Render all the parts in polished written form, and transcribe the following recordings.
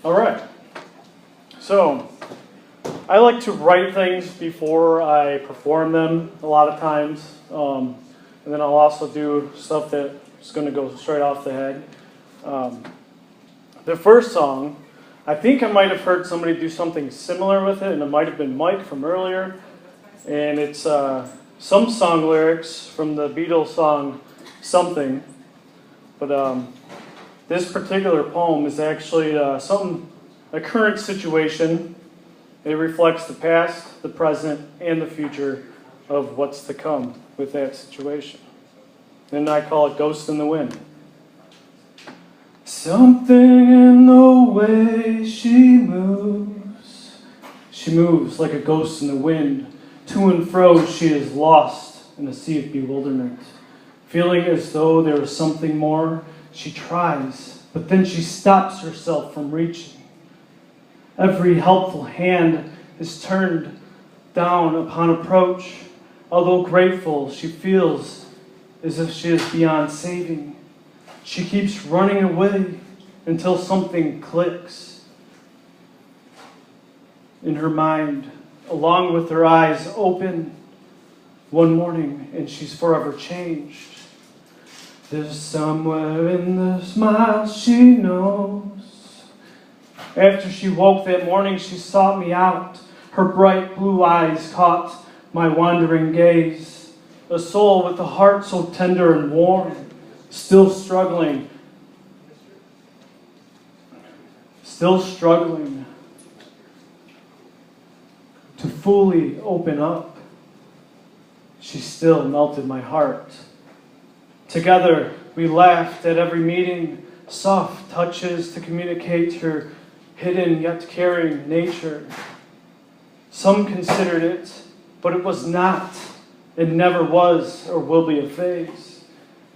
All right. So, I like to write things before I perform them a lot of times. And then I'll also do stuff that's going to go straight off the head. The first song, I think I might have heard somebody do something similar with it, and it might have been Mike from earlier. And it's some song lyrics from the Beatles song Something. But this particular poem is actually a current situation. It reflects the past, the present, and the future of what's to come with that situation. And I call it Ghost in the Wind. Something in the way she moves like a ghost in the wind. To and fro she is lost in a sea of bewilderment. Feeling as though there is something more, she tries, but then she stops herself from reaching. Every helpful hand is turned down upon approach. Although grateful, she feels as if she is beyond saving. She keeps running away until something clicks in her mind, along with her eyes open one morning, and she's forever changed. There's somewhere in the smile she knows. After she woke that morning, she sought me out. Her bright blue eyes caught my wandering gaze. A soul with a heart so tender and warm, still struggling to fully open up. She still melted my heart. Together, we laughed at every meeting, soft touches to communicate her hidden yet caring nature. Some considered it, but it was not. It never was or will be a phase.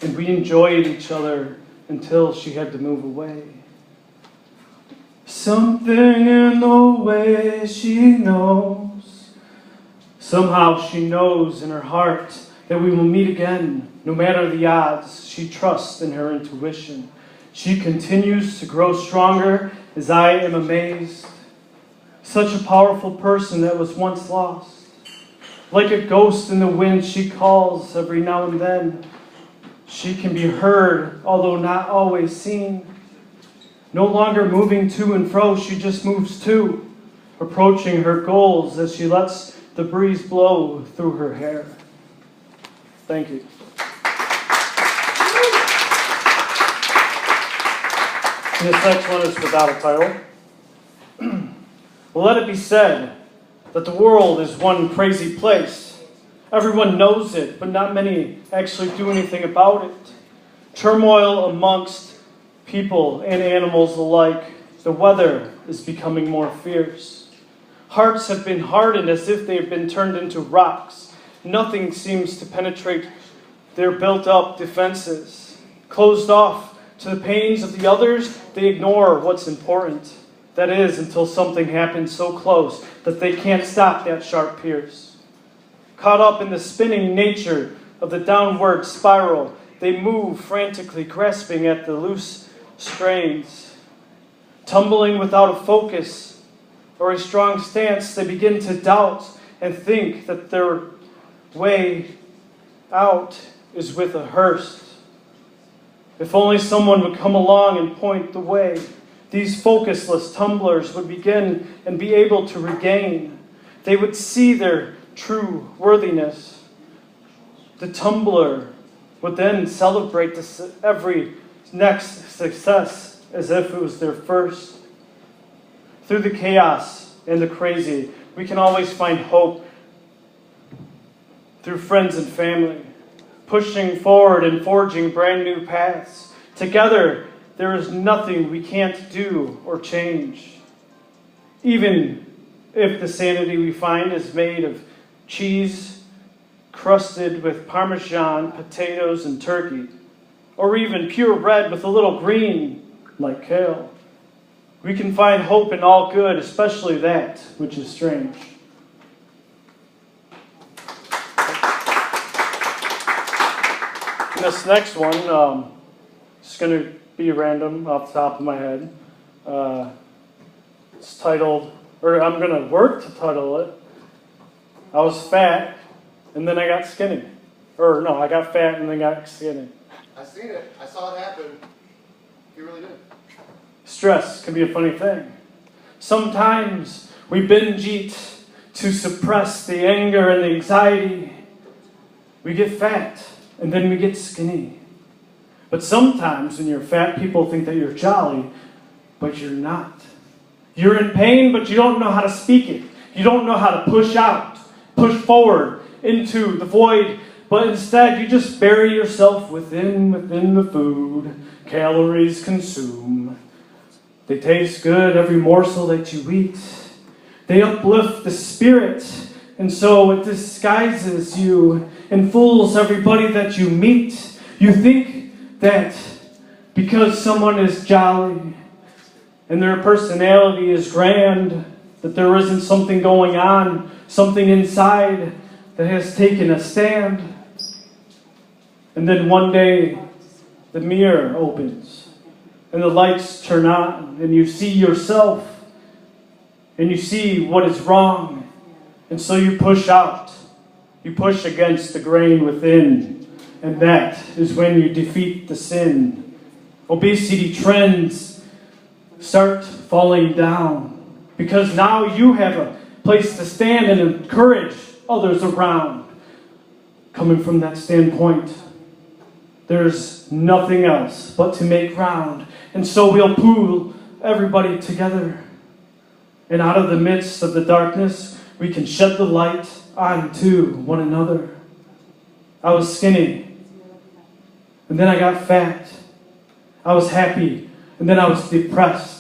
And we enjoyed each other until she had to move away. Something in the way she knows. Somehow she knows in her heart that we will meet again. No matter the odds, she trusts in her intuition. She continues to grow stronger as I am amazed. Such a powerful person that was once lost. Like a ghost in the wind, she calls every now and then. She can be heard, although not always seen. No longer moving to and fro, she just moves to, approaching her goals as she lets the breeze blow through her hair. Thank you. This next one is without a title. Well, let it be said that the world is one crazy place. Everyone knows it, but not many actually do anything about it. Turmoil amongst people and animals alike. The weather is becoming more fierce. Hearts have been hardened as if they have been turned into rocks. Nothing seems to penetrate their built-up defenses. Closed off to the pains of the others, they ignore what's important. That is, until something happens so close that they can't stop that sharp pierce. Caught up in the spinning nature of the downward spiral, they move frantically, grasping at the loose strains. Tumbling without a focus or a strong stance, they begin to doubt and think that their way out is with a hearse. If only someone would come along and point the way, these focusless tumblers would begin and be able to regain. They would see their true worthiness. The tumbler would then celebrate every next success as if it was their first. Through the chaos and the crazy, we can always find hope through friends and family, pushing forward and forging brand new paths. Together, there is nothing we can't do or change. Even if the sanity we find is made of cheese crusted with Parmesan, potatoes, and turkey, or even pure red with a little green like kale. We can find hope in all good, especially that which is strange. And this next one, it's going to be random off the top of my head. It's titled, or I'm going to work to title it, I was fat and then I got skinny. Or no, I got fat and then got skinny. I seen it. I saw it happen. You really did. Stress can be a funny thing. Sometimes we binge eat to suppress the anger and the anxiety. We get fat and then we get skinny. But sometimes when you're fat, people think that you're jolly, but you're not. You're in pain, but you don't know how to speak it. You don't know how to push out, push forward into the void, but instead you just bury yourself within the food. Calories consume. They taste good, every morsel that you eat. They uplift the spirit, and so it disguises you and fools everybody that you meet. You think that because someone is jolly and their personality is grand, that there isn't something going on, something inside that has taken a stand. And then one day, the mirror opens and the lights turn on and you see yourself and you see what is wrong. And so you push out. You push against the grain within. And that is when you defeat the sin. Obesity trends start falling down because now you have a place to stand and encourage others around. Coming from that standpoint, there's nothing else but to make ground. And so we'll pool everybody together. And out of the midst of the darkness, we can shed the light onto one another. I was skinny, and then I got fat. I was happy, and then I was depressed.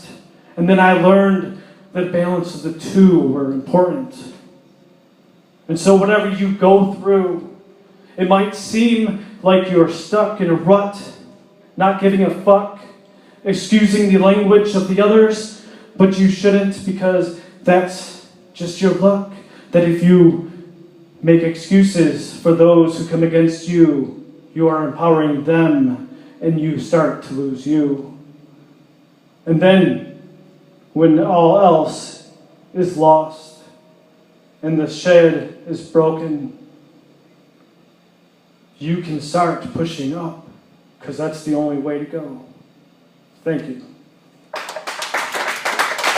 And then I learned that balance of the two were important. And so whatever you go through, it might seem like you're stuck in a rut, not giving a fuck, excusing the language of the others, but you shouldn't, because that's just your luck. That if you make excuses for those who come against you, you are empowering them, and you start to lose you. And then, when all else is lost, and the shed is broken, you can start pushing up, because that's the only way to go. Thank you.